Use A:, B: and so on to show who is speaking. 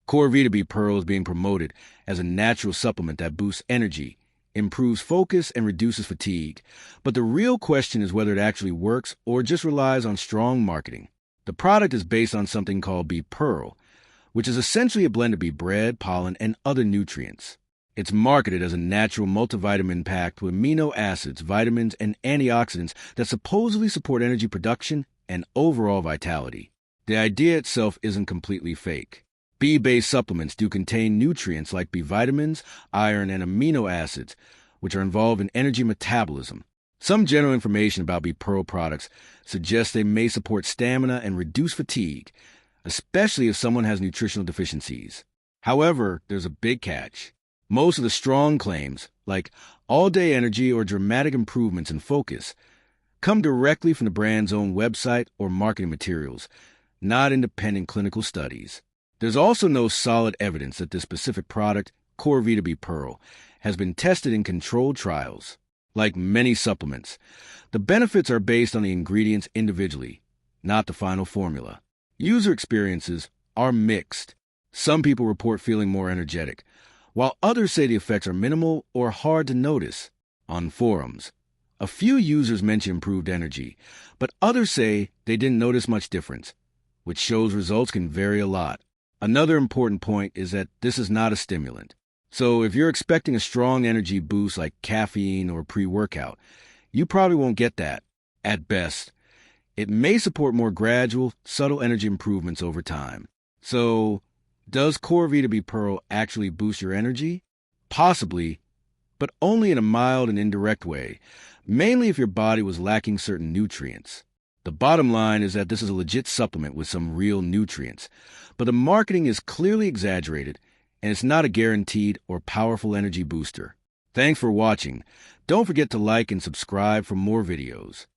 A: CoreVita Bee Pearl is being promoted as a natural supplement that boosts energy, improves focus, and reduces fatigue. But the real question is whether it actually works or just relies on strong marketing. The product is based on something called Bee Pearl, which is essentially a blend of bee bread, pollen, and other nutrients. It's marketed as a natural multivitamin packed with amino acids, vitamins, and antioxidants that supposedly support energy production and overall vitality. The idea itself isn't completely fake. Bee-based supplements do contain nutrients like B vitamins, iron, and amino acids, which are involved in energy metabolism. Some general information about Bee Pearl products suggests they may support stamina and reduce fatigue, especially if someone has nutritional deficiencies. However, there's a big catch. Most of the strong claims, like all-day energy or dramatic improvements in focus, come directly from the brand's own website or marketing materials, not independent clinical studies. There's also no solid evidence that this specific product, CoreVita Bee Pearl, has been tested in controlled trials. Like many supplements, the benefits are based on the ingredients individually, not the final formula. User experiences are mixed. Some people report feeling more energetic, while others say the effects are minimal or hard to notice. On forums, a few users mention improved energy, but others say they didn't notice much difference, which shows results can vary a lot. Another important point is that this is not a stimulant. So if you're expecting a strong energy boost like caffeine or pre-workout, you probably won't get that. At best, it may support more gradual, subtle energy improvements over time. So, does CoreVita Bee Pearl actually boost your energy? Possibly, but only in a mild and indirect way, mainly if your body was lacking certain nutrients. The bottom line is that this is a legit supplement with some real nutrients, but the marketing is clearly exaggerated, and it's not a guaranteed or powerful energy booster. Thanks for watching. Don't forget to like and subscribe for more videos.